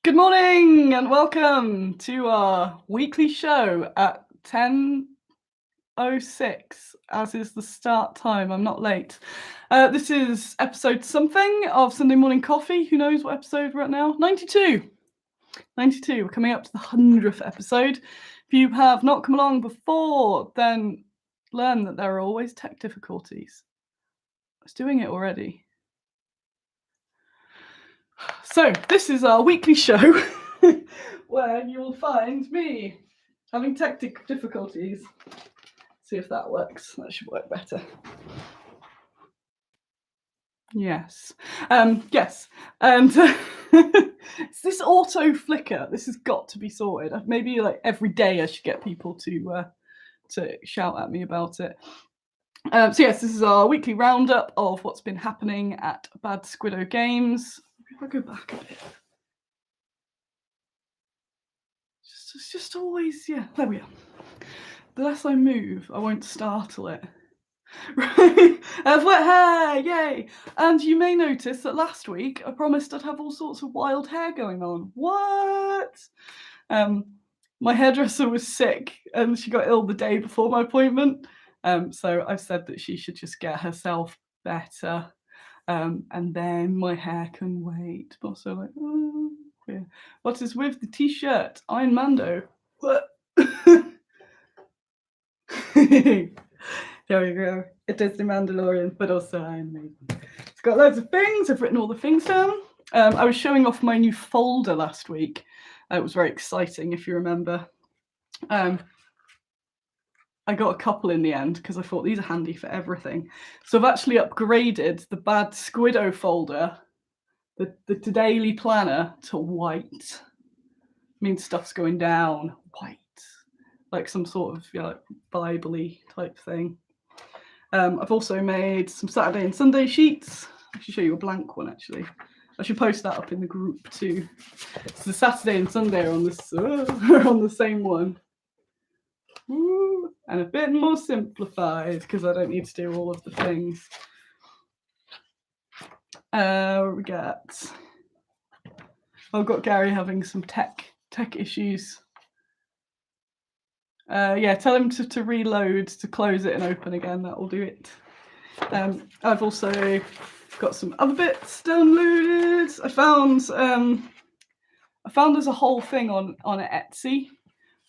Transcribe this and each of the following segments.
Good morning and welcome to our weekly show at 10:06, as is the start time. I'm not late. This is episode something of Sunday Morning Coffee. Who knows what episode we're at now? 92. 92. We're coming up to the 100th episode. If you have not come along before, then learn that there are always tech difficulties. I was doing it already. So this is our weekly show where you will find me having tech difficulties. See if that works. That should work better. Yes. Yes. And it's this auto flicker. This has got to be sorted. Maybe like every day I should get people to shout at me about it. So yes, this is our weekly roundup of what's been happening at Bad Squiddo Games. If I go back a bit. It's just always, yeah, there we are. The less I move, I won't startle it. Right, I've wet hair, yay! And you may notice that last week I promised I'd have all sorts of wild hair going on. What? My hairdresser was sick and she got ill the day before my appointment. So I've said that she should just get herself better. And then my hair can wait. But also like, oh, yeah. What is with the t-shirt? Iron Mando. What? There we go. It is the Mandalorian, but also Iron Maiden. It's got loads of things. I've written all the things down. I was showing off my new folder last week. It was very exciting, if you remember. I got a couple in the end because I thought these are handy for everything. So I've actually upgraded the Bad Squiddo folder, the daily planner, to white. It means stuff's going down white, like some sort of like Bible-y type thing. I've also made some Saturday and Sunday sheets. I should show you a blank one actually. I should post that up in the group too. So the Saturday and Sunday are on this are on the same one. Ooh, and a bit more simplified because I don't need to do all of the things. We got. I've got Gary having some tech issues. Yeah, tell him to reload, to close it and open again. That will do it. I've also got some other bits downloaded. I found there's a whole thing on Etsy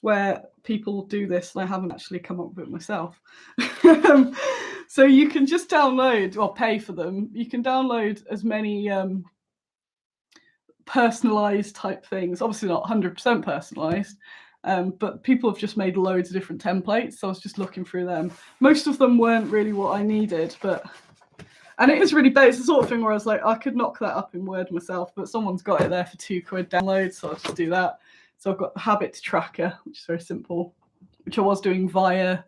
where people do this, and I haven't actually come up with it myself. So you can just download or pay for them. You can download as many personalized type things. Obviously not 100% personalized. But people have just made loads of different templates, so I was just looking through them. Most of them weren't really what I needed, and it is really basic. It's the sort of thing where I was like, I could knock that up in Word myself, but someone's got it there for £2 download, so I'll just do that. So I've got the habit tracker, which is very simple, which I was doing via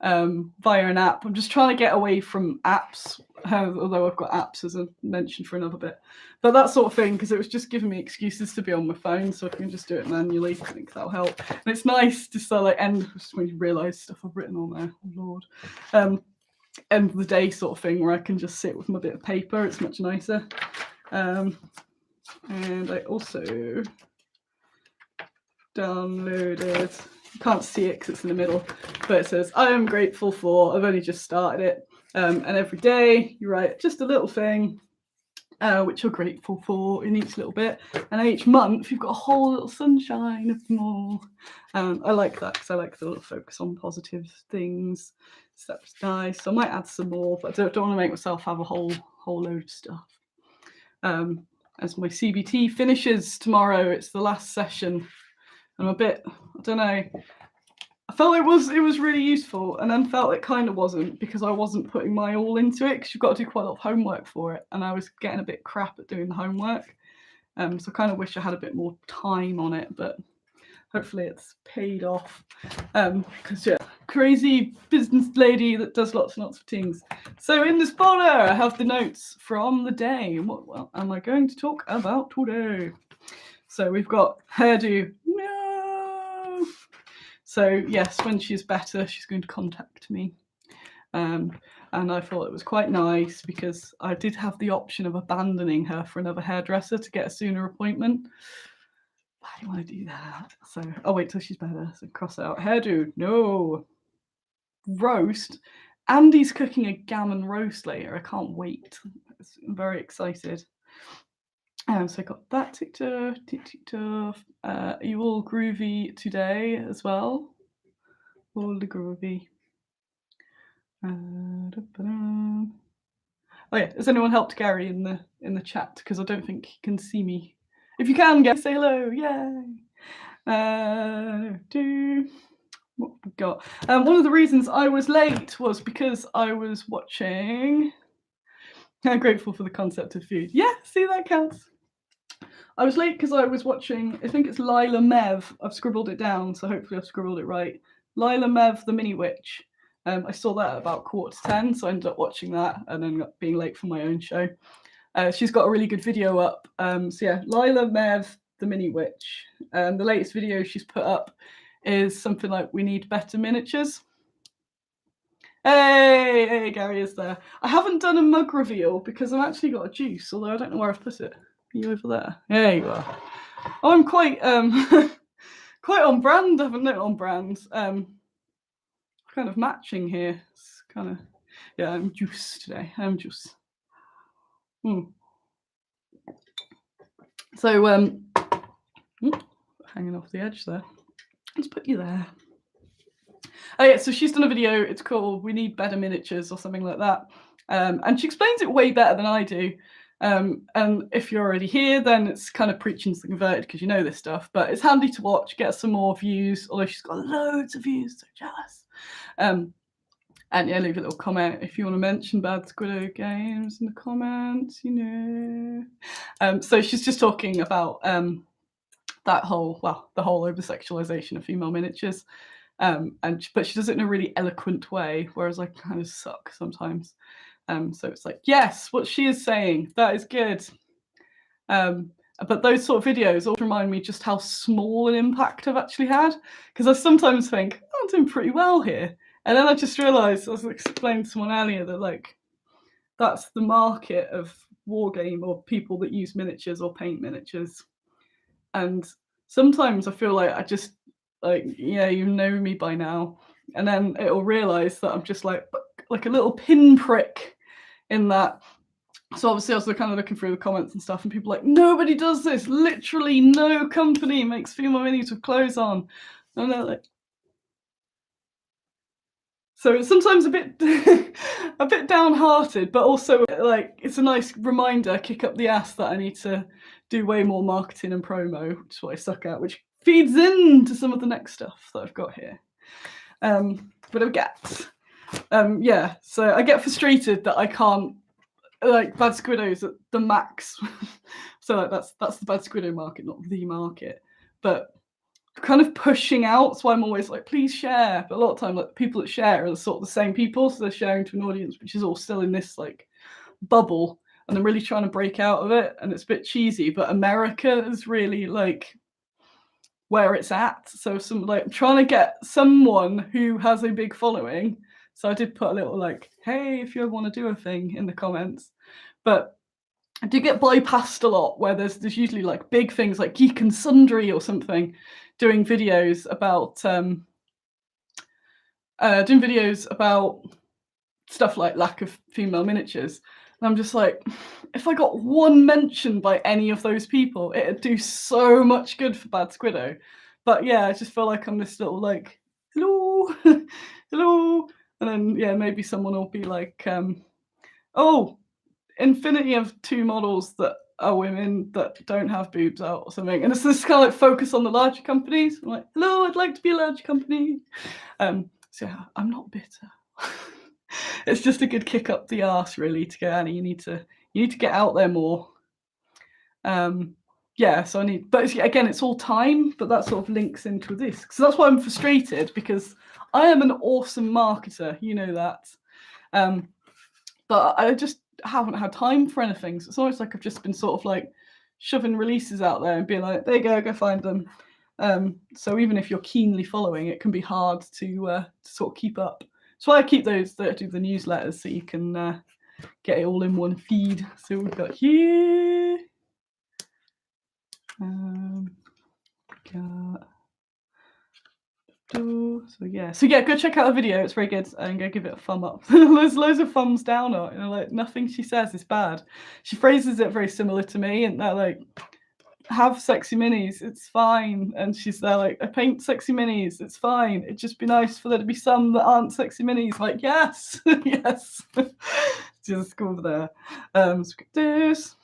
an app. I'm just trying to get away from apps, although I've got apps as I mentioned for another bit. But that sort of thing, because it was just giving me excuses to be on my phone, so I can just do it manually. I think that'll help. And it's nice just so like end when you realise stuff I've written on there. Oh Lord. End of the day sort of thing where I can just sit with my bit of paper. It's much nicer. And I also downloaded, you can't see it because it's in the middle, but it says, I am grateful for, I've only just started it, and every day you write just a little thing which you're grateful for in each little bit, and each month you've got a whole little sunshine of them all. I like that because I like the little focus on positive things, so that's nice. So I might add some more, but I don't want to make myself have a whole load of stuff. As my CBT finishes tomorrow, it's the last session. I'm a bit, I don't know, I felt it was really useful, and then felt it kind of wasn't, because I wasn't putting my all into it, because you've got to do quite a lot of homework for it, and I was getting a bit crap at doing the homework. So I kind of wish I had a bit more time on it, but hopefully it's paid off. Because yeah, crazy business lady that does lots and lots of things. So in this folder, I have the notes from the day. What am I going to talk about today? So we've got hairdo. No. So yes, when she's better, she's going to contact me. And I thought it was quite nice because I did have the option of abandoning her for another hairdresser to get a sooner appointment. Why do you want to do that? So I'll wait till she's better. So cross out hairdo. No. Roast. Andy's cooking a gammon roast later. I can't wait. I'm very excited. So I got that ticked off. Are you all groovy today as well? All the groovy. Oh yeah, has anyone helped Gary in the chat? Because I don't think he can see me. If you can, Gary, say hello. Yay! What we got? One of the reasons I was late was because I was watching. I'm grateful for the concept of food. Yeah, see that counts. I was late because I was watching, I think it's Lila Mev. I've scribbled it down, so hopefully I've scribbled it right. Lila Mev, the Mini Witch. I saw that at about 9:45, so I ended up watching that and then being late for my own show. She's got a really good video up. So yeah, Lila Mev, the Mini Witch. The latest video she's put up is something like, we need better miniatures. Hey, Gary is there. I haven't done a mug reveal because I've actually got a juice, although I don't know where I've put it. Are you over there? There you are. Oh, I'm quite quite on brand, haven't I? On brand. Kind of matching here. It's kind of, yeah, I'm juice today. I'm juice. So hanging off the edge there. Let's put you there. Oh yeah, so she's done a video. It's called "We Need Better Miniatures" or something like that, and she explains it way better than I do. And if you're already here, then it's kind of preaching to the converted because you know this stuff. But it's handy to watch, get some more views. Although she's got loads of views, so jealous. And yeah, leave a little comment if you want to mention Bad Squiddo games in the comments. You know. So she's just talking about the whole over-sexualization of female miniatures. But she does it in a really eloquent way, whereas I kind of suck sometimes. So it's like, yes, what she is saying, that is good. But those sort of videos also remind me just how small an impact I've actually had, because I sometimes think, oh, I'm doing pretty well here. And then I just realised, I was explaining to someone earlier, that like, that's the market of wargame or people that use miniatures or paint miniatures. And sometimes I feel like I just, like, yeah, you know me by now. And then it'll realise that I'm just like a little pinprick in that. So obviously I was kind of looking through the comments and stuff, and people are like, nobody does this. Literally no company makes female minis with clothes on. And they're like, so it's sometimes a bit a bit downhearted, but also like it's a nice reminder, kick up the ass, that I need to do way more marketing and promo, which is what I suck at, which feeds into some of the next stuff that I've got here. But I get yeah, so I get frustrated that I can't, like, Bad Squiddo's at the max. So like that's the Bad Squiddo market, not the market. But kind of pushing out, that's why I'm always like, please share. But a lot of time, like, people that share are sort of the same people, so they're sharing to an audience which is all still in this like bubble, and I'm really trying to break out of it, and it's a bit cheesy, but America is really like where it's at. So some, like, I'm trying to get someone who has a big following. So I did put a little like, hey, if you ever want to do a thing, in the comments. But I do get bypassed a lot, where there's usually like big things like Geek and Sundry or something doing videos about stuff like lack of female miniatures. And I'm just like, if I got one mention by any of those people, it'd do so much good for Bad Squiddo. But yeah, I just feel like I'm this little like, hello, hello. And then yeah, maybe someone will be like, oh, infinity of 2 models that are women that don't have boobs out or something. And it's this kind of like focus on the larger companies. I'm like, hello, I'd like to be a large company. So yeah, I'm not bitter. It's just a good kick up the arse, really, to go, Annie, you need to get out there more. Yeah, so I need, but again, it's all time, but that sort of links into this. So that's why I'm frustrated, because I am an awesome marketer, you know that. But I just haven't had time for anything. So it's almost like I've just been sort of like shoving releases out there and being like, there you go find them. So even if you're keenly following, it can be hard to sort of keep up. So I keep those that do the newsletters, so you can get it all in one feed. So we've got here. So yeah, go check out her video. It's very good, and go give it a thumb up. There's loads of thumbs down on it. You know, like nothing she says is bad. She phrases it very similar to me, and they're like, have sexy minis, it's fine. And she's there like, I paint sexy minis, it's fine. It'd just be nice for there to be some that aren't sexy minis. Like, yes, yes. Just go over there. So this.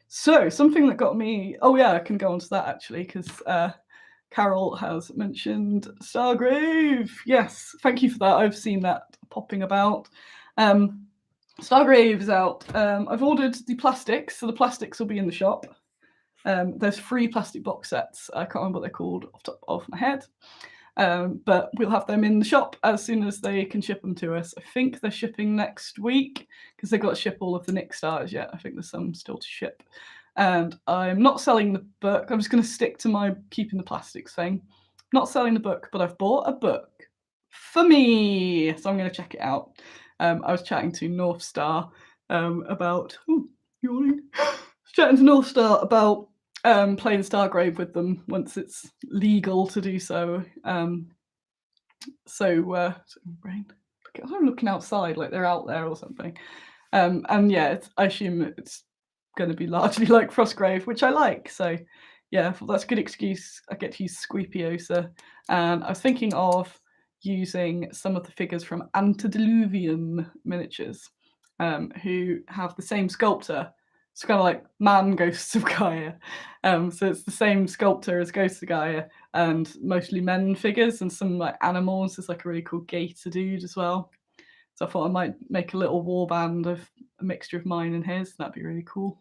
So something that got me. Oh yeah, I can go on to that actually because Carol has mentioned Stargrave. Yes, thank you for that. I've seen that popping about. Stargrave is out. I've ordered the plastics, so the plastics will be in the shop. There's 3 plastic box sets. I can't remember what they're called off the top of my head. But we'll have them in the shop as soon as they can ship them to us. I think they're shipping next week because they've got to ship all of the Nick stars yet. I think there's some still to ship. And I'm not selling the book. I'm just going to stick to my keeping the plastics thing. Not selling the book, but I've bought a book for me. So I'm going to check it out. I was chatting to North Star about... yawning. Chatting to North Star about playing Stargrave with them once it's legal to do so. Brain. I'm looking outside like they're out there or something. And yeah, I assume it's going to be largely like Frostgrave, which I like. So yeah, that's a good excuse. I get to use Squeepiosa. And I was thinking of using some of the figures from Antediluvian Miniatures, who have the same sculptor. It's kind of like Man Ghosts of Gaia. So it's the same sculptor as Ghosts of Gaia, and mostly men figures and some like animals. There's like a really cool gator dude as well. So I thought I might make a little warband of a mixture of mine and his. That'd be really cool.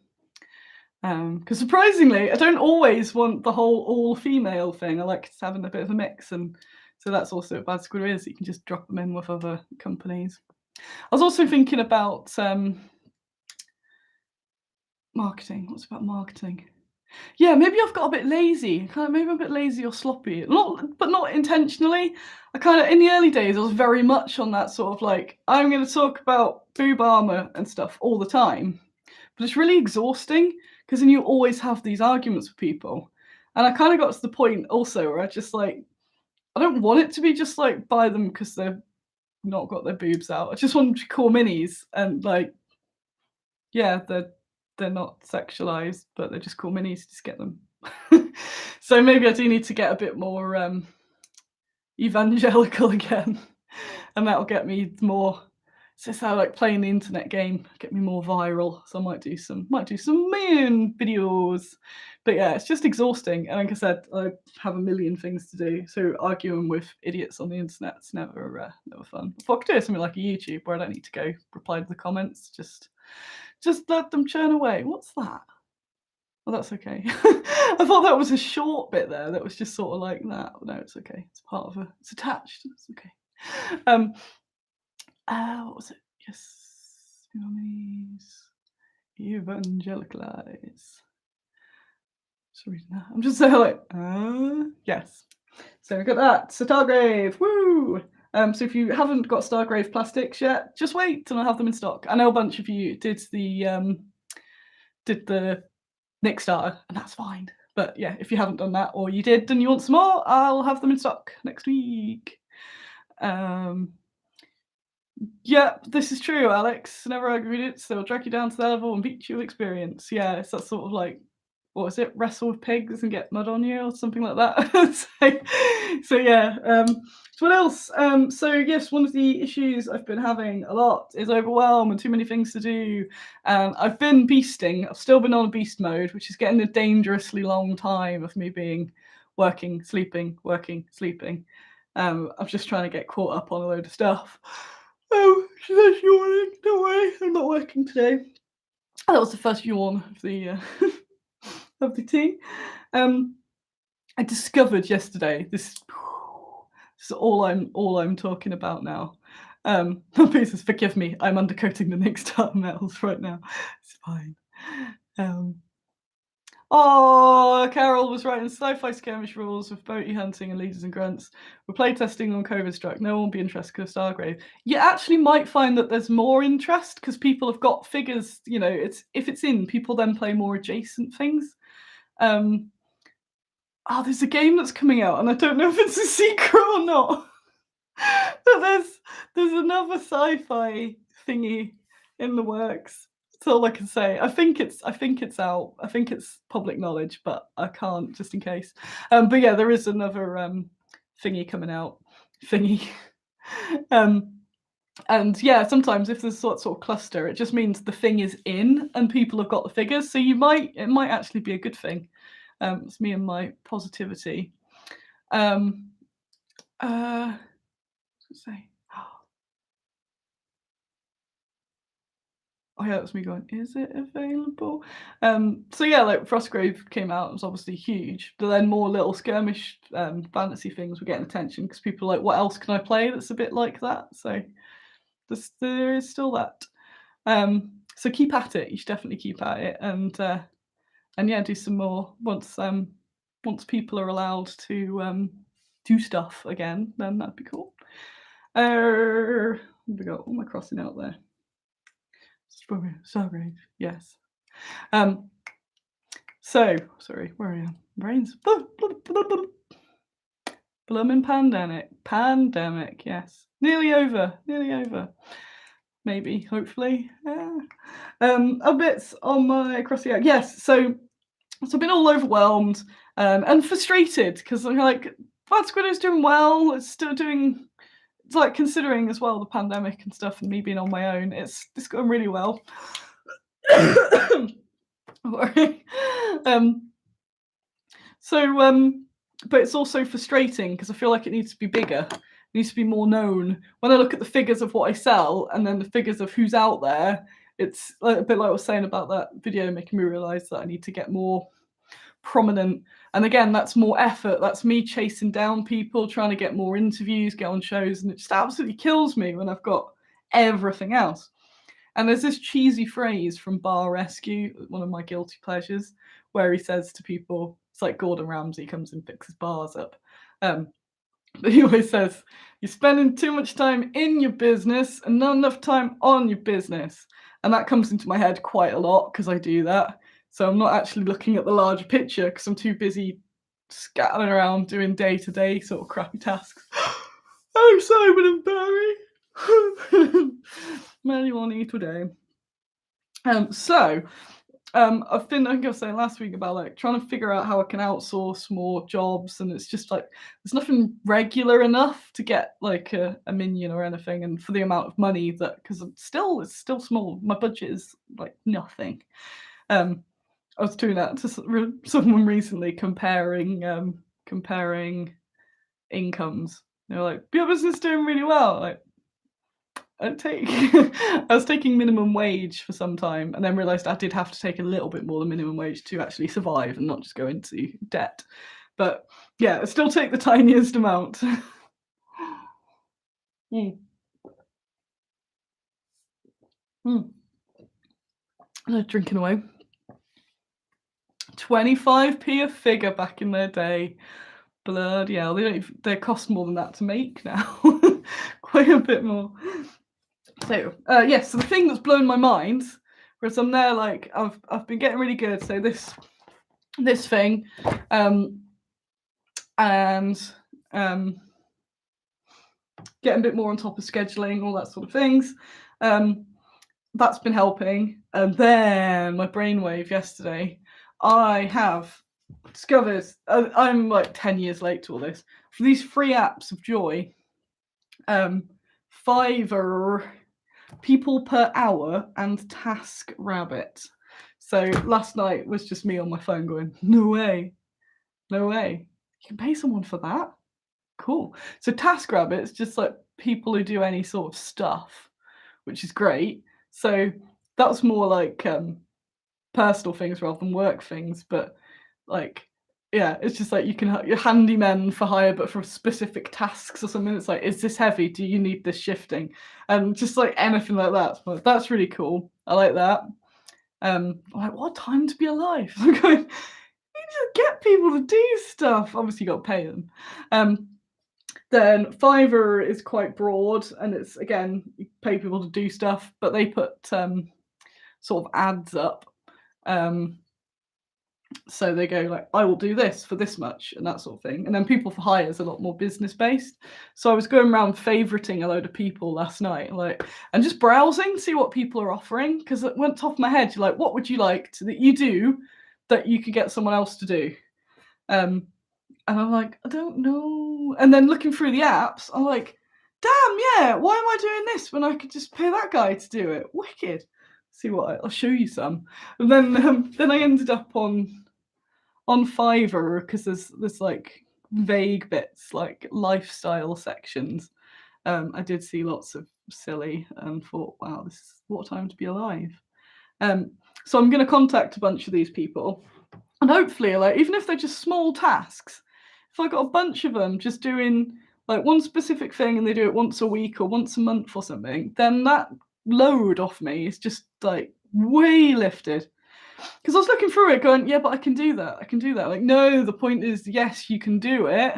Because surprisingly, I don't always want the whole all-female thing. I like having a bit of a mix, and so that's also what Bad Squid is. You can just drop them in with other companies. I was also thinking about marketing. What's about marketing? Yeah, maybe I've got a bit lazy. Maybe I'm a bit lazy or sloppy. But not intentionally. In the early days, I was very much on that sort of like, I'm going to talk about boob armor and stuff all the time. But it's really exhausting because then you always have these arguments with people. And I kind of got to the point also where I just like, I don't want it to be just like buy them because they've not got their boobs out. I just want them to be cool minis and like, yeah, they're not sexualized, but they're just cool minis. Just get them. So maybe I do need to get a bit more evangelical again, and that'll get me more. It's just how like playing the internet game get me more viral. So I might do some million videos, but yeah, it's just exhausting. And like I said, I have a million things to do. So arguing with idiots on the internet's never fun. If I could do something like a YouTube where I don't need to go reply to the comments, just let them churn away. What's that? Well, that's okay. I thought that was a short bit there. That was just sort of like that. No, it's okay. It's part of it's attached. It's okay. What was it? Yes. Evangelicalize. Just reading that. I'm just so like, yes. So we got that. Stargrave. Woo! So if you haven't got Stargrave plastics yet, just wait till I have them in stock. I know a bunch of you did the Nick starter, and that's fine. But yeah, if you haven't done that, or you did and you want some more, I'll have them in stock next week. Yeah, this is true, Alex. Never argued it, so I'll drag you down to that level and beat you with experience. Yeah, it's that sort of like, what is it? Wrestle with pigs and get mud on you or something like that. so yeah. So what else? So yes, one of the issues I've been having a lot is overwhelm and too many things to do. And I've been beasting. I've still been on a beast mode, which is getting a dangerously long time of me being working, sleeping, working, sleeping. I'm just trying to get caught up on a load of stuff. Oh, she's yawning. Don't worry, I'm not working today. That was the first yawn of the of the tea. I discovered yesterday. This is all I'm talking about now. Please forgive me. I'm undercoating the Nick Star metals right now. It's fine. Oh, Carol was writing sci-fi skirmish rules with boaty hunting and leaders and grunts. We're playtesting on COVID struck. No one will be interested in Stargrave. You actually might find that there's more interest because people have got figures. You know, if it's in, people then play more adjacent things. oh, there's a game that's coming out, and I don't know if it's a secret or not. But there's another sci-fi thingy in the works. That's all I can say. I think it's out. I think it's public knowledge, but I can't just in case. But yeah, there is another thingy coming out. Thingy. um, and yeah, sometimes if there's sort of cluster, it just means the thing is in and people have got the figures. So it might actually be a good thing. It's me and my positivity. Um, say. Oh yeah, that's me going, is it available? So yeah, like Frostgrave came out, it was obviously huge, but then more little skirmish fantasy things were getting attention because people are like, what else can I play that's a bit like that? So there is still that. So keep at it. You should definitely keep at it, and yeah, do some more once people are allowed to do stuff again. Then that'd be cool. What have we got? What am I crossing out there? Stargrave, yes. So sorry, where are you? Brains. Bloomin' pandemic, yes. Nearly over. Maybe, hopefully. Yeah. A bit on my crossing out. Yes, so I've been all overwhelmed and frustrated because I'm like, Bad Squid is doing well. It's still doing. It's like considering as well the pandemic and stuff, and me being on my own. It's going really well. um, but it's also frustrating because I feel like it needs to be bigger. It needs to be more known. When I look at the figures of what I sell and then the figures of who's out there, it's like, a bit like I was saying about that video, making me realise that I need to get more prominent. And again, that's more effort. That's me chasing down people, trying to get more interviews, get on shows, and it just absolutely kills me when I've got everything else. And there's this cheesy phrase from Bar Rescue, one of my guilty pleasures, where he says to people, it's like Gordon Ramsay comes and fixes bars up. But he always says, you're spending too much time in your business and not enough time on your business. And that comes into my head quite a lot because I do that. So I'm not actually looking at the larger picture because I'm too busy scattering around doing day-to-day sort of crappy tasks. Oh, Simon and Barry. Many money today. I think I was saying last week about like trying to figure out how I can outsource more jobs, and it's just like there's nothing regular enough to get like a minion or anything, and for the amount of money that because it's still small. My budget is like nothing. I was doing that to someone recently comparing incomes. They were like, your business is doing really well. Like, I was taking minimum wage for some time and then realised I did have to take a little bit more than minimum wage to actually survive and not just go into debt. But yeah, I still take the tiniest amount. mm. Mm. Drinking away. 25p a figure back in their day. Bloody hell, they cost more than that to make now. Quite a bit more. So yes, so the thing that's blown my mind, whereas I'm there like I've been getting really good. So this thing, and getting a bit more on top of scheduling, all that sort of things. That's been helping. And then my brainwave yesterday, I have discovered I'm like 10 years late to all this. For these free apps of joy, Fiverr, people per hour, and TaskRabbit. So last night was just me on my phone going, no way. You can pay someone for that? Cool. So TaskRabbit is just like people who do any sort of stuff, which is great. So that's more like personal things rather than work things. But like, yeah, it's just like you're handymen for hire, but for specific tasks or something. It's like, is this heavy? Do you need this shifting? And just like anything like that. But that's really cool. I like that. I'm like, what time to be alive? I'm going, you just get people to do stuff. Obviously, you got to pay them. Then Fiverr is quite broad, and it's again you pay people to do stuff, but they put sort of ads up. So they go like, I will do this for this much and that sort of thing. And then people for hire is a lot more business based. So I was going around favoriting a load of people last night, like, and just browsing, see what people are offering. Because it went off my head, you're like, what would you like that you do that you could get someone else to do? And I'm like, I don't know. And then looking through the apps, I'm like, damn, yeah, why am I doing this when I could just pay that guy to do it? Wicked. See what I'll show you some. And then I ended up on Fiverr because there's like vague bits like lifestyle sections. I did see lots of silly and thought, wow, this is what a time to be alive. So I'm going to contact a bunch of these people, and hopefully, like even if they're just small tasks, if I got a bunch of them just doing like one specific thing and they do it once a week or once a month or something, then that load off me is just like way lifted. Because I was looking through it going, yeah, but I can do that. I can do that. Like, no, the point is, yes, you can do it,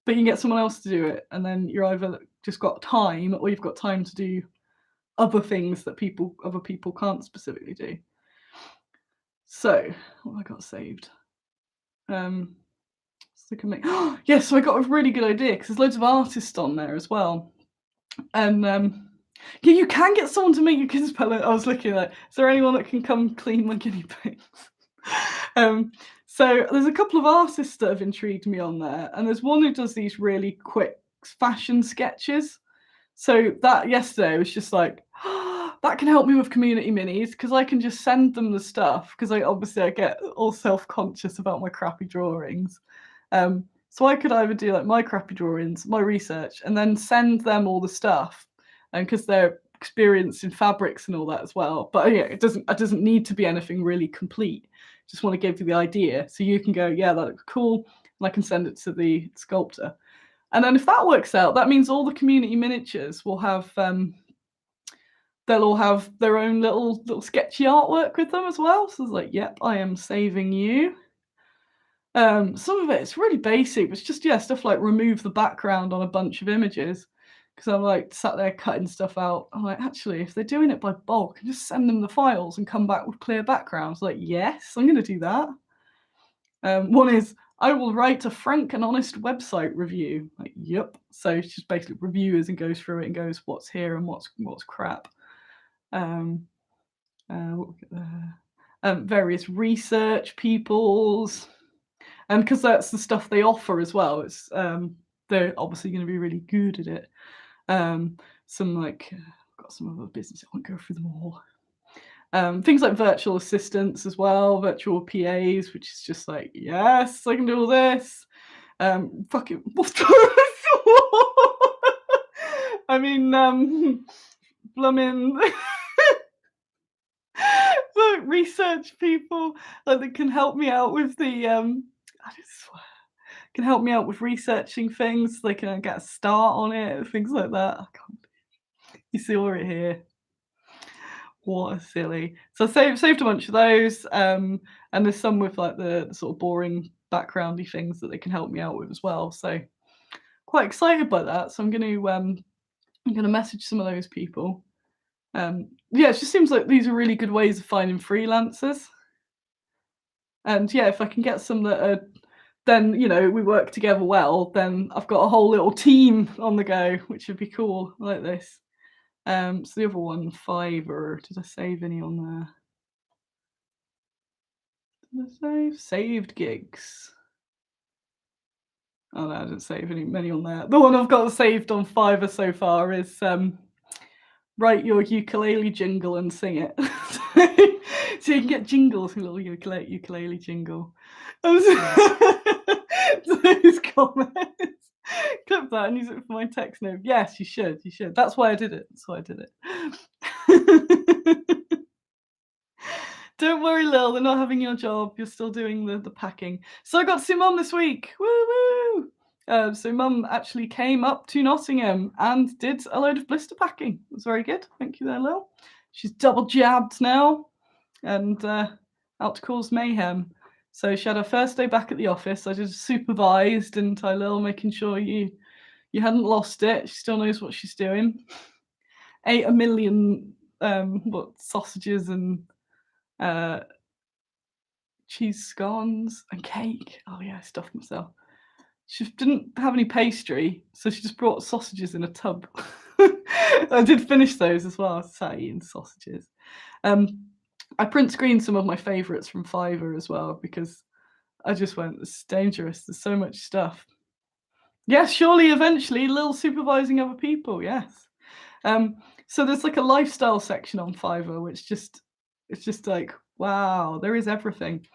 but you can get someone else to do it. And then you're either just got time or you've got time to do other things that other people can't specifically do. So, what have I got saved? So yeah, so I got a really good idea because there's loads of artists on there as well. And yeah, you can get someone to make your kids' palette. I was looking at, is there anyone that can come clean my guinea pigs? So there's a couple of artists that have intrigued me on there, and there's one who does these really quick fashion sketches. So that yesterday was just like, that can help me with community minis because I can just send them the stuff because I get all self-conscious about my crappy drawings. So I could either do like my crappy drawings, my research, and then send them all the stuff, and because they're experienced in fabrics and all that as well. But yeah, it doesn't need to be anything really complete. Just want to give you the idea, so you can go, yeah, that looks cool, and I can send it to the sculptor. And then if that works out, that means all the community miniatures will have they'll all have their own little sketchy artwork with them as well. So it's like, yep, I am saving you. Some of it's really basic. It's just stuff like remove the background on a bunch of images. Because I'm like sat there cutting stuff out. I'm like, actually, if they're doing it by bulk, I just send them the files and come back with clear backgrounds. Like, yes, I'm going to do that. One is I will write a frank and honest website review. Like, yep. So it's just basically reviewers and goes through it and goes what's here and what's crap. Various research peoples. And because that's the stuff they offer as well, it's they're obviously going to be really good at it. Some like I've got some other business. I won't go through them all. Things like virtual assistants as well, virtual PAs, which is just like, yes, I can do all this. Fucking I mean, blooming look, research people like that can help me out with the I just swear, can help me out with researching things. They can get a start on it, things like that. I can't. You see all right here. What a silly. So I saved a bunch of those, and there's some with like the sort of boring backgroundy things that they can help me out with as well. So quite excited by that. So I'm gonna message some of those people. Yeah, it just seems like these are really good ways of finding freelancers. And yeah, if I can get some that are, then we work together well, then I've got a whole little team on the go, which would be cool, like this. So the other one, Fiverr. Did I save any on there? Did I save? Saved gigs. Oh no, I didn't save many on there. The one I've got saved on Fiverr so far is write your ukulele jingle and sing it. So you can get jingles, a little ukulele jingle. Those comments. Clip that and use it for my text note. Yes, you should. You should. That's why I did it. That's why I did it. Don't worry, Lil. They're not having your job. You're still doing the packing. So I got to see Mum this week. Woo woo! So Mum actually came up to Nottingham and did a load of blister packing. It was very good. Thank you there, Lil. She's double jabbed now and out to cause mayhem. So she had her first day back at the office. I just supervised, didn't I, Lil, making sure you hadn't lost it. She still knows what she's doing. Ate a million sausages and cheese scones and cake. Oh yeah, I stuffed myself. She didn't have any pastry, so she just brought sausages in a tub. I did finish those as well. I sat eating sausages. I print screened some of my favourites from Fiverr as well because I just went, this is dangerous. There's so much stuff. Yes, surely eventually Lil supervising other people, yes. So there's like a lifestyle section on Fiverr, which it's just like, wow, there is everything.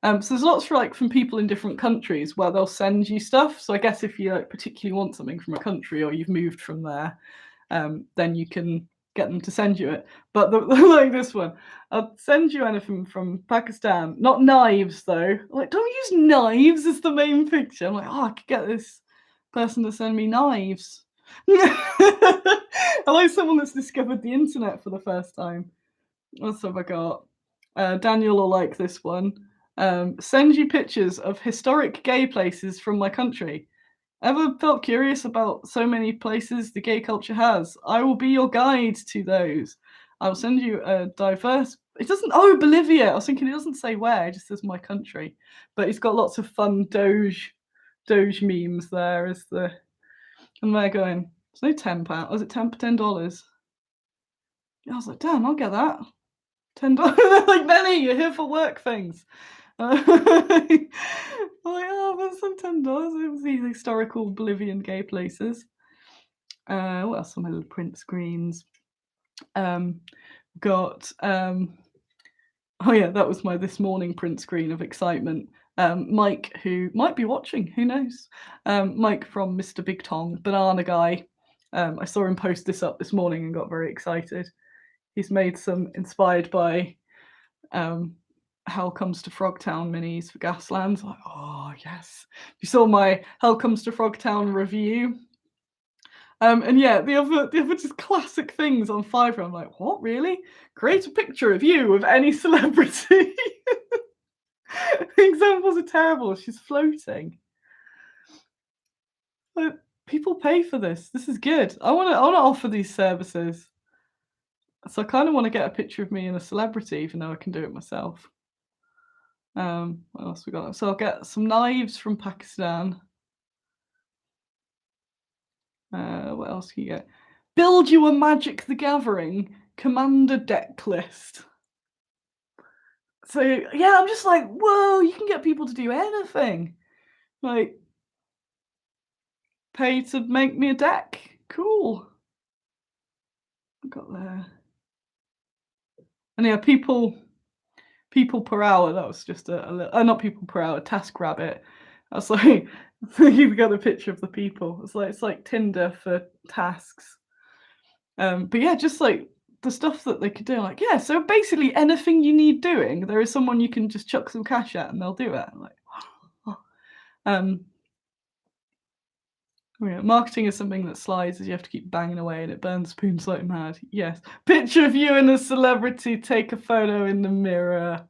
So there's lots for like from people in different countries where they'll send you stuff. So I guess if you like particularly want something from a country or you've moved from there, then you can get them to send you it. But like this one, I'll send you anything from Pakistan. Not knives though. Like, don't use knives as the main picture. I'm like, oh, I could get this person to send me knives. I like someone that's discovered the internet for the first time. What have I got? Daniel will like this one. Send you pictures of historic gay places from my country. Ever felt curious about so many places the gay culture has? I will be your guide to those. I will send you a diverse. It doesn't. Oh, Bolivia. I was thinking it doesn't say where. It just says my country. But it's got lots of fun Doge memes there. And they're going. It's no £10. Was it $10? I was like, damn, I'll get that. $10. Like, Benny, you're here for work things. I'm like, oh, that's some $10. It was these historical Bolivian gay places. What else on my little print screens? Got oh yeah, that was my this morning print screen of excitement. Mike, who might be watching, who knows? Mike from Mr. Big Tong, Banana Guy. I saw him post this up this morning and got very excited. He's made some inspired by Hell Comes to Frogtown minis for Gaslands. Like, oh yes. You saw my Hell Comes to Frogtown review. And yeah, the other just classic things on Fiverr. I'm like, what really? Create a picture of you with any celebrity. The examples are terrible. She's floating. But people pay for this. This is good. I want to offer these services. So I kind of want to get a picture of me and a celebrity, even though I can do it myself. What else we got? So I'll get some knives from Pakistan. What else can you get? Build you a Magic the Gathering commander deck list. So yeah, I'm just like, whoa, you can get people to do anything. Like, pay to make me a deck. Cool. I got there. And yeah, people per hour. That was just a little, not people per hour. TaskRabbit. I was like, you got a picture of the people. It's like Tinder for tasks. But yeah, just like the stuff that they could do. Like, yeah, so basically anything you need doing, there is someone you can just chuck some cash at and they'll do it. I'm like, yeah, marketing is something that slides as you have to keep banging away and it burns spoons like mad. Yes. Picture of you and a celebrity, take a photo in the mirror.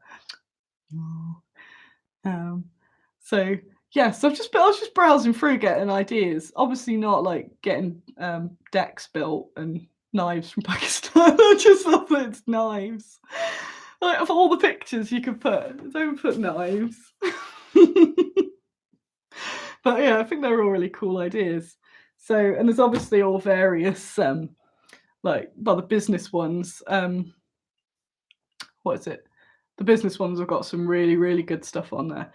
So yeah, so I was just browsing through getting ideas. Obviously not like getting decks built and knives from Pakistan. I just thought that it's knives. Like, of all the pictures you could put, don't put knives. But yeah, I think they're all really cool ideas. So, and there's obviously all various like, well, the business ones. What is it? The business ones have got some really, really good stuff on there.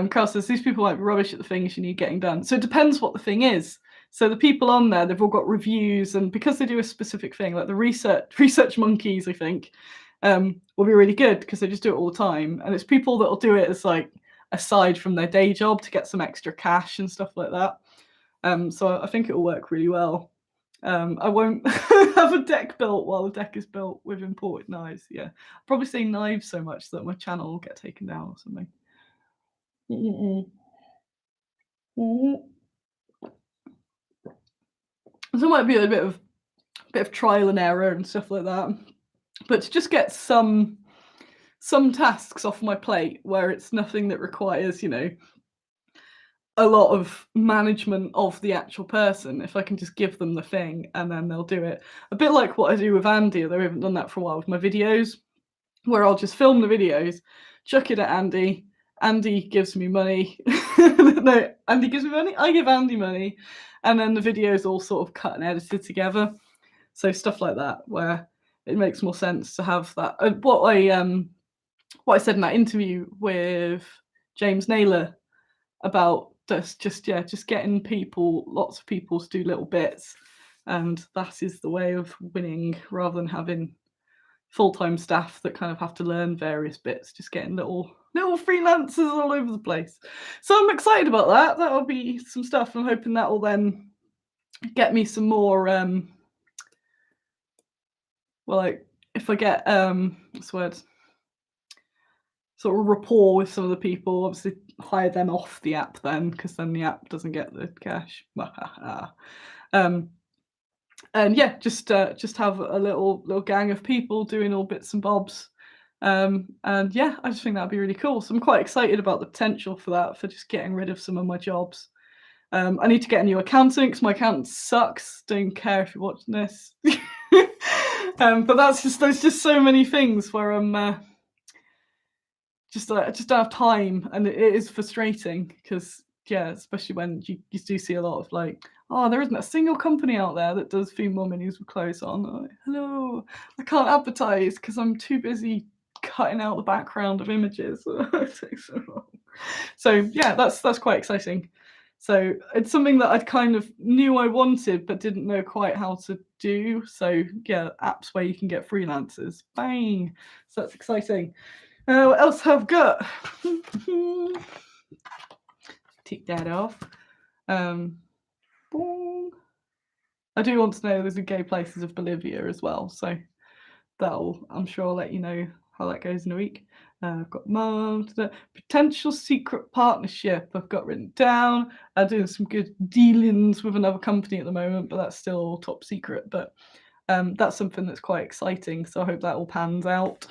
Carl says these people like rubbish at the things you need getting done. So it depends what the thing is. So the people on there, they've all got reviews, and because they do a specific thing, like the research monkeys, I think, will be really good because they just do it all the time. And it's people that will do it as like aside from their day job to get some extra cash and stuff like that. So I think it will work really well. I won't have a deck built while the deck is built with imported knives. Yeah, I'll probably say knives so much that my channel will get taken down or something. So it might be a bit of trial and error and stuff like that. But to just get some tasks off my plate where it's nothing that requires, a lot of management of the actual person, if I can just give them the thing and then they'll do it. A bit like what I do with Andy, although I haven't done that for a while with my videos, where I'll just film the videos, chuck it at Andy. Andy gives me money. No, Andy gives me money. I give Andy money, and then the videos all sort of cut and edited together. So stuff like that, where it makes more sense to have that. What I said in that interview with James Naylor about just getting lots of people to do little bits, and that is the way of winning, rather than having full-time staff that kind of have to learn various bits, just getting little freelancers all over the place. So I'm excited about that. That'll be some stuff. I'm hoping that will then get me some more well, like if I get what's the word, sort of rapport with some of the people, obviously hire them off the app then, because then the app doesn't get the cash. And yeah, just have a little gang of people doing all bits and bobs. And yeah, I just think that'd be really cool. So I'm quite excited about the potential for that, for just getting rid of some of my jobs. I need to get a new accountant because my accountant sucks. Don't care if you're watching this. But there's just so many things where I'm I just don't have time, and it is frustrating because yeah, especially when you do see a lot of like, oh, there isn't a single company out there that does female minis with clothes on. Like, hello, I can't advertise because I'm too busy cutting out the background of images. It takes so long. So yeah, that's quite exciting. So it's something that I'd kind of knew I wanted, but didn't know quite how to do. So yeah, apps where you can get freelancers. Bang! So that's exciting. What else have I got? Tick that off. Boom. I do want to know there's a Gay Places of Bolivia as well. So I'm sure I'll let you know how that goes in a week. I've got potential secret partnership I've got written down. I'm doing some good dealings with another company at the moment, but that's still all top secret. But that's something that's quite exciting. So I hope that all pans out.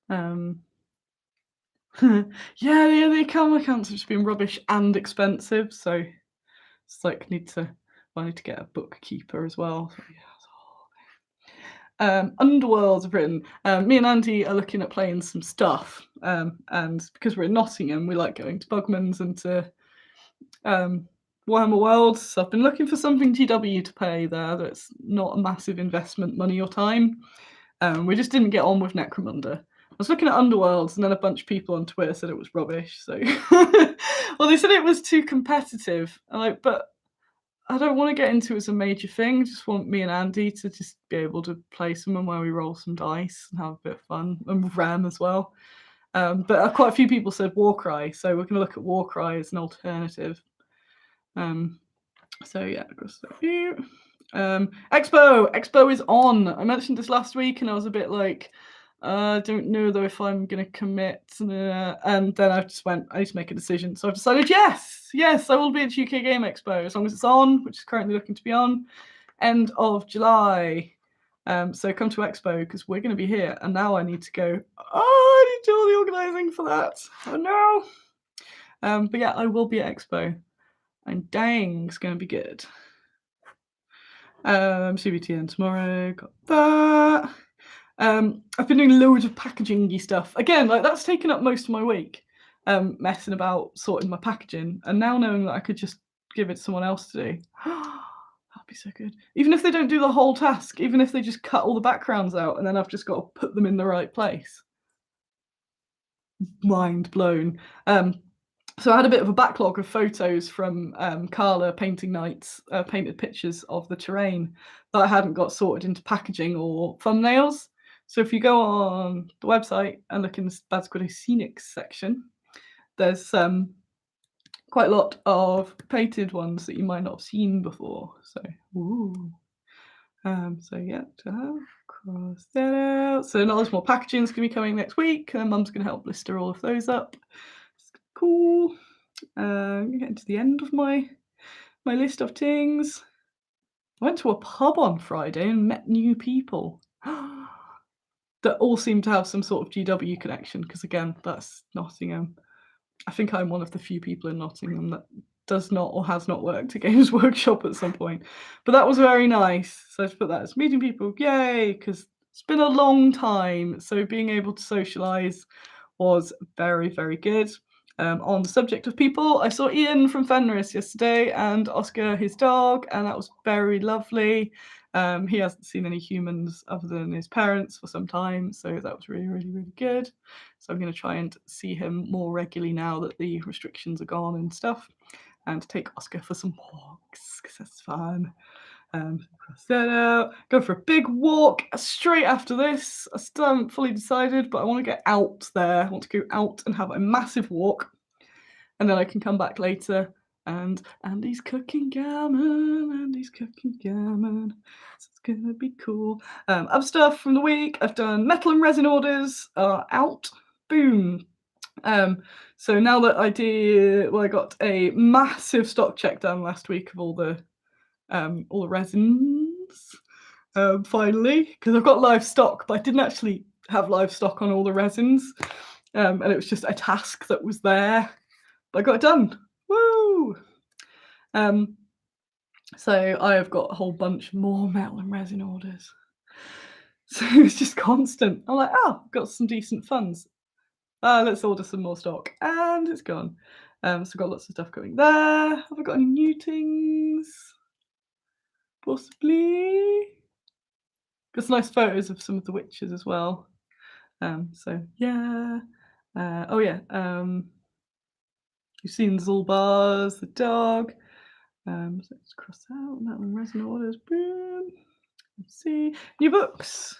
Yeah, the accounts have just been rubbish and expensive. So it's like I need to get a bookkeeper as well. So, yeah. Underworlds have written. Me and Andy are looking at playing some stuff, and because we're in Nottingham, we like going to Bugman's and to Warhammer World. So I've been looking for something GW to play there that's not a massive investment, money or time. We just didn't get on with Necromunda. I was looking at Underworlds, and then a bunch of people on Twitter said it was rubbish. So, well, they said it was too competitive. I'm like, but I don't want to get into it as a major thing. I just want me and Andy to just be able to play someone where we roll some dice and have a bit of fun, and with Ram as well. But quite a few people said Warcry, so we're going to look at Warcry as an alternative. So yeah, Expo is on. I mentioned this last week, and I was a bit like, I don't know though if I'm going to commit. And then I just went, I need to make a decision. So I've decided, yes, I will be at UK Game Expo as long as it's on, which is currently looking to be on end of July. So come to Expo because we're going to be here. And now I need to go. Oh, I need to do all the organising for that. Oh no. But yeah, I will be at Expo, and dang, it's going to be good. CBT tomorrow. Got that. I've been doing loads of packaging-y stuff. Again, like that's taken up most of my week, messing about, sorting my packaging, and now knowing that I could just give it to someone else to do. That'd be so good. Even if they don't do the whole task, even if they just cut all the backgrounds out and then I've just got to put them in the right place. Mind blown. So I had a bit of a backlog of photos from Carla Painting Nights, painted pictures of the terrain that I hadn't got sorted into packaging or thumbnails. So if you go on the website and look in the Bad Squiddo Scenics section, there's quite a lot of painted ones that you might not have seen before. So, ooh. So yeah, cross that out. So there's more packaging is going to be coming next week, and Mum's going to help blister all of those up. Cool. I'm getting to the end of my list of things. I went to a pub on Friday and met new people that all seem to have some sort of GW connection, because again, that's Nottingham. I think I'm one of the few people in Nottingham that does not or has not worked at Games Workshop at some point. But that was very nice. So I just put that as meeting people, yay, because it's been a long time. So being able to socialise was very, very good. On the subject of people, I saw Ian from Fenris yesterday and Oscar, his dog, and that was very lovely. He hasn't seen any humans other than his parents for some time, so that was really, really, really good. So I'm going to try and see him more regularly now that the restrictions are gone and stuff, and take Oscar for some walks because that's fun. Cross that out. Go for a big walk straight after this. I still haven't fully decided, but I want to get out there. I want to go out and have a massive walk, and then I can come back later. And Andy's cooking gammon. So it's gonna be cool. Other stuff from the week. I've done metal and resin orders out. Boom. So now that I got a massive stock check done last week of all the resins. Finally, because I've got live stock, but I didn't actually have live stock on all the resins, and it was just a task that was there. But I got it done. Woo! So I have got a whole bunch more metal and resin orders. So it's just constant. I'm like, oh, got some decent funds. Let's order some more stock, and it's gone. So I've got lots of stuff going there. Have I got any new things? Possibly. Got some nice photos of some of the witches as well. So yeah. Oh yeah. You've seen Zulbars, the dog. So let's cross out metal and resin orders. Boom. Let's see. New books.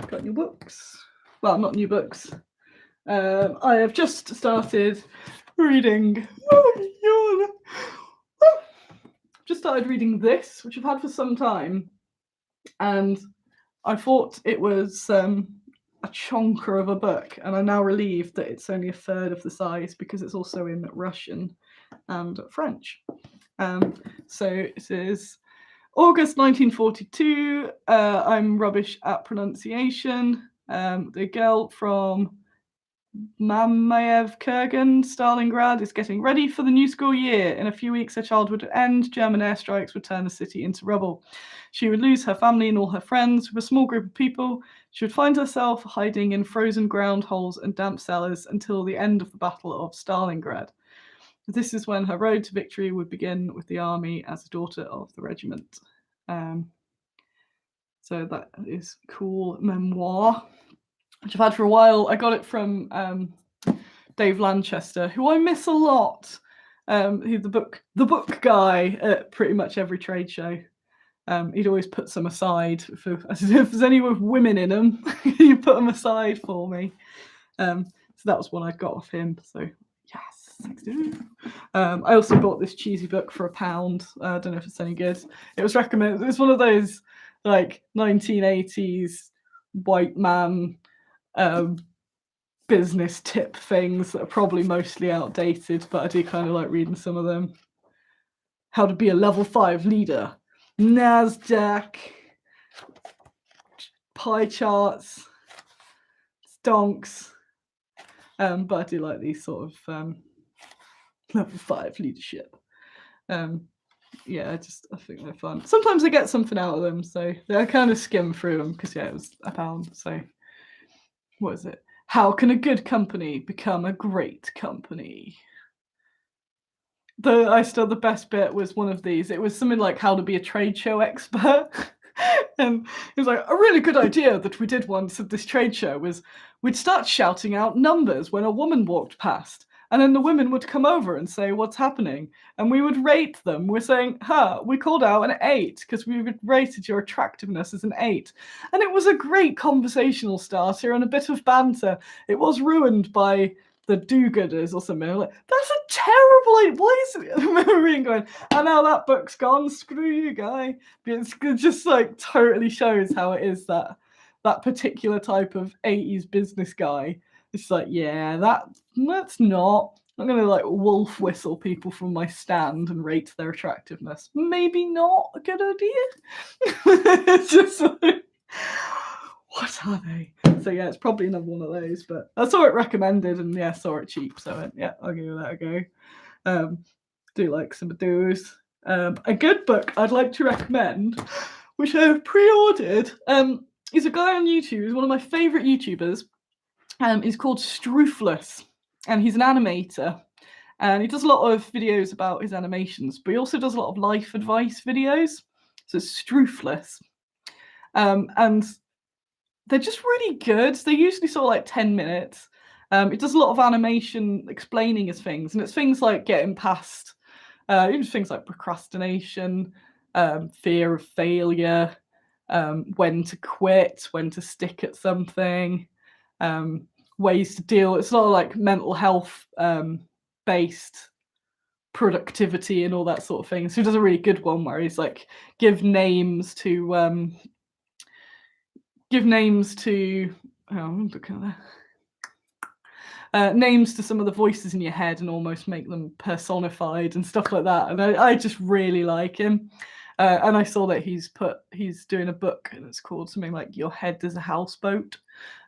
Got new books. Well, not new books. I have just started reading. Just started reading this, which I've had for some time, and I thought it was a chonker of a book, and I'm now relieved that it's only a third of the size because it's also in Russian and French. So it is August 1942. I'm rubbish at pronunciation. The girl from Mamayev Kurgan, Stalingrad, is getting ready for the new school year. In a few weeks, her childhood would end. German airstrikes would turn the city into rubble. She would lose her family and all her friends. With a small group of people, she would find herself hiding in frozen ground holes and damp cellars until the end of the Battle of Stalingrad. This is when her road to victory would begin with the army as a daughter of the regiment. So that is cool memoir, which I've had for a while. I got it from Dave Lanchester, who I miss a lot. He's the book guy at pretty much every trade show. He'd always put some aside for, as if there's any with women in them, you put them aside for me. So that was one I got off him. So yes, thanks, dude. I also bought this cheesy book for £1. I don't know if it's any good. It was recommended. It was one of those like 1980s white man business tip things that are probably mostly outdated, but I do kind of like reading some of them. How to be a level 5 leader, NASDAQ, pie charts, stonks. But I do like these sort of level 5 leadership. Yeah, I think they're fun. Sometimes I get something out of them, so I kind of skim through them because yeah, it was £1. So what is it? How can a good company become a great company? The best bit was one of these. It was something like how to be a trade show expert. And it was like, a really good idea that we did once at this trade show was we'd start shouting out numbers when a woman walked past. And then the women would come over and say, what's happening? And we would rate them. We're saying, we called out an 8 because we rated your attractiveness as an 8. And it was a great conversational starter and a bit of banter. It was ruined by the do-gooders or something. I'm like, that's a terrible idea. Why is it? I remember reading going, and now that book's gone, screw you, guy. It just like totally shows how it is that particular type of 80s business guy. It's like, yeah, that's not. I'm going to like wolf whistle people from my stand and rate their attractiveness. Maybe not a good idea. It's just like, what are they? So yeah, it's probably another one of those, but I saw it recommended and yeah, saw it cheap. So yeah, I'll give that a go. Do like some of those. A good book I'd like to recommend, which I have pre-ordered, is a guy on YouTube. He's one of my favourite YouTubers. is called Strufless, and he's an animator. And he does a lot of videos about his animations, but he also does a lot of life advice videos. So Strufless. And they're just really good. They're usually sort of like 10 minutes. It does a lot of animation explaining his things, and it's things like getting past, even things like procrastination, fear of failure, when to quit, when to stick at something, ways to deal. It's a lot of like mental health based productivity and all that sort of thing. So he does a really good one where he's like give names to oh, I'm looking at that. Names to some of the voices in your head and almost make them personified and stuff like that. And I just really like him. And I saw that he's doing a book and it's called something like Your Head is a Houseboat,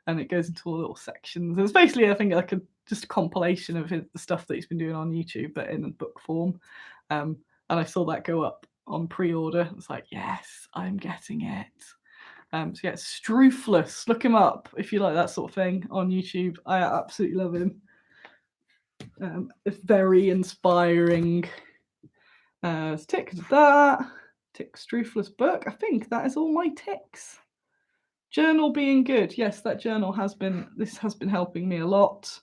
and it goes into all little sections. It's basically, I think, like just a compilation of the stuff that he's been doing on YouTube, but in a book form. And I saw that go up on pre-order. It's like, yes, I'm getting it. So yeah, Strufless. Look him up if you like that sort of thing on YouTube. I absolutely love him. It's very inspiring. Tick that. Tick Strufless book. I think that is all my ticks. Journal being good. Yes, that journal has been helping me a lot.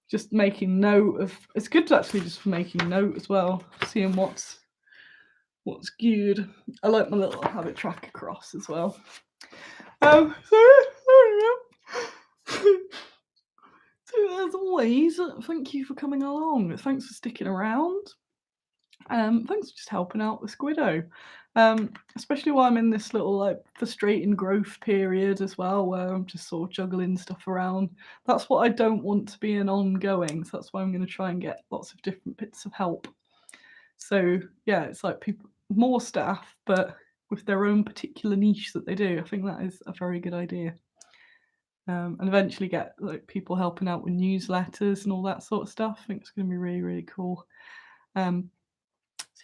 Just making note of. It's good to actually just for making note as well, seeing what's good. I like my little habit track across as well. So as always, thank you for coming along. Thanks for sticking around. Thanks for just helping out with Squiddo. Especially while I'm in this little like frustrating growth period as well, where I'm just sort of juggling stuff around. That's what I don't want to be an ongoing. So that's why I'm going to try and get lots of different bits of help. So yeah, it's like more staff, but with their own particular niche that they do. I think that is a very good idea. And eventually get like people helping out with newsletters and all that sort of stuff. I think it's going to be really, really cool. So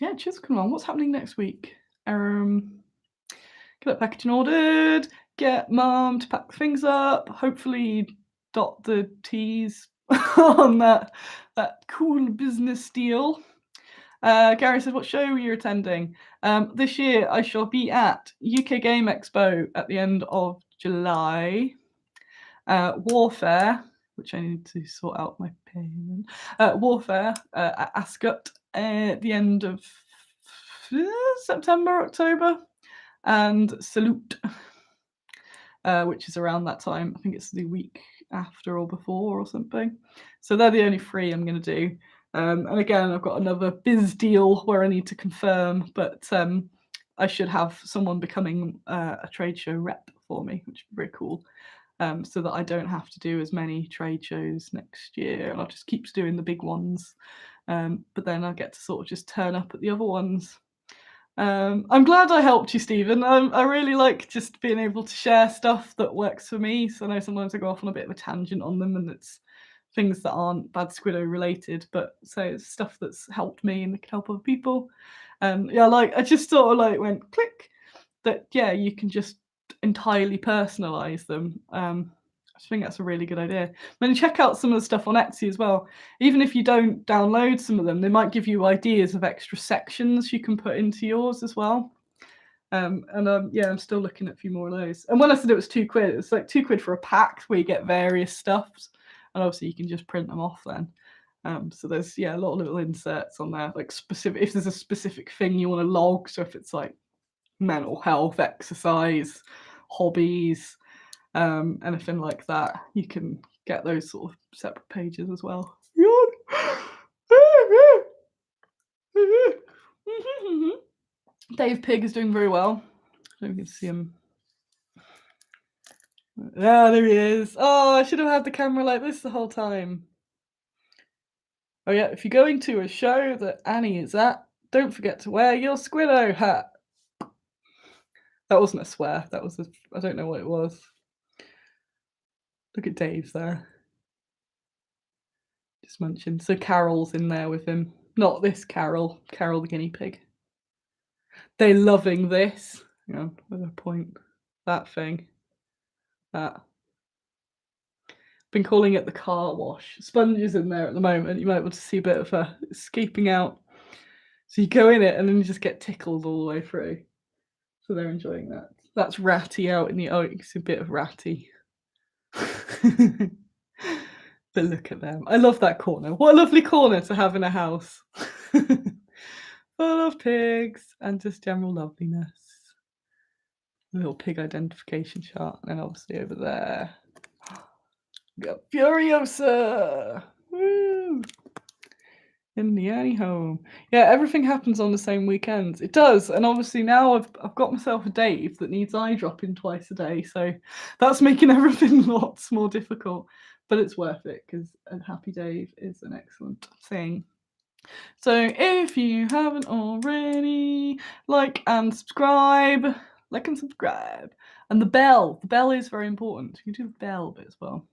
yeah, cheers, come on. What's happening next week? Get packaging ordered. Get mum to pack things up. Hopefully, dot the T's on that cool business deal. Gary said, what show are you attending? This year, I shall be at UK Game Expo at the end of July. Warfare, which I need to sort out my payment. Warfare at Ascot at the end of September, October, and Salute, which is around that time. I think it's the week after or before or something. So they're the only three I'm going to do. And again, I've got another biz deal where I need to confirm, but I should have someone becoming a trade show rep for me, which is very cool. So that I don't have to do as many trade shows next year, and I'll just keep doing the big ones. But then I'll get to sort of just turn up at the other ones. I'm glad I helped you, Stephen. I really like just being able to share stuff that works for me. So I know sometimes I go off on a bit of a tangent on them, and it's things that aren't Bad Squiddo related, but so it's stuff that's helped me and can help other people. Yeah, like I just sort of like went click that. Yeah, you can just entirely personalize them. I think that's a really good idea. Then check out some of the stuff on Etsy as well. Even if you don't download some of them, they might give you ideas of extra sections you can put into yours as well. Yeah, I'm still looking at a few more of those. And when I said it was £2, it's like £2 for a pack where you get various stuffs, and obviously you can just print them off then. So there's a lot of little inserts on there, like specific. If there's a specific thing you want to log, so if it's like mental health, exercise, hobbies, anything like that, you can get those sort of separate pages as well. Dave Pig is doing very well. I don't know if you can see him. Ah, there he is. Oh, I should have had the camera like this the whole time. Oh yeah, if you're going to a show that Annie is at, don't forget to wear your Squiddo hat. That wasn't a swear. That was I don't know what it was. Look at Dave there. Just mentioned. So Carol's in there with him. Not this Carol. Carol the guinea pig. They're loving this. Hang on, where's the point? That thing. That. been calling it the car wash. Sponge is in there at the moment. You might be able to see a bit of her escaping out. So you go in it and then you just get tickled all the way through. So they're enjoying that. That's Ratty out in the oaks, a bit of Ratty. But look at them. I love that corner. What a lovely corner to have in a house. Full of pigs and just general loveliness. Little pig identification chart. And then obviously over there, we got Furiosa. Woo! In the Annie home. Yeah, everything happens on the same weekends. It does. And obviously now I've got myself a Dave that needs eye dropping twice a day. So that's making everything lots more difficult. But it's worth it because a happy Dave is an excellent thing. So if you haven't already, like and subscribe. Like and subscribe. And the bell. The bell is very important. You do the bell bit as well.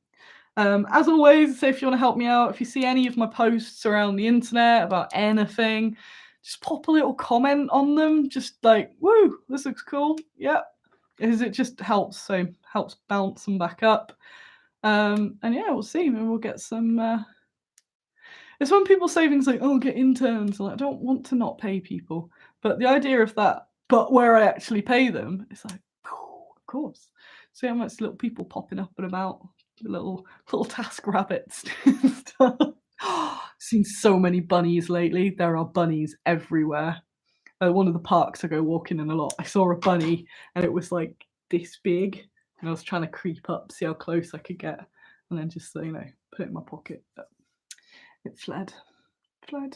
As always, if you want to help me out, if you see any of my posts around the internet about anything, just pop a little comment on them. Just like, woo, this looks cool. Yep. Because it just helps. So helps bounce them back up. And yeah, we'll see. Maybe we'll get some. It's when people say things like, oh, get interns. Like, I don't want to not pay people. But the idea of that, but where I actually pay them, it's like, oh, of course. See how much little people popping up and about. Little task rabbits and stuff. Seen so many bunnies lately. There are bunnies everywhere. One of the parks I go walking in a lot, I saw a bunny and it was like this big, and I was trying to creep up, see how close I could get, and then just put it in my pocket. But it fled. So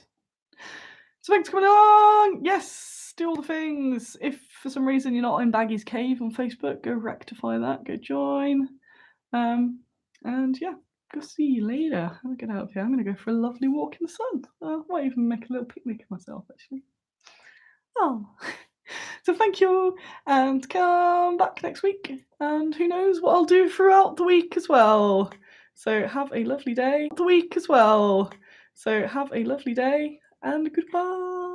thanks for coming along. Yes, do all the things. If for some reason you're not in Baggy's Cave on Facebook, go rectify that. Go join. And yeah, go see you later. I'm gonna get out of here. I'm gonna go for a lovely walk in the sun. I might even make a little picnic of myself, actually. Oh, so thank you, and come back next week. And who knows what I'll do throughout the week as well. So have a lovely day. The week as well. So have a lovely day, and goodbye.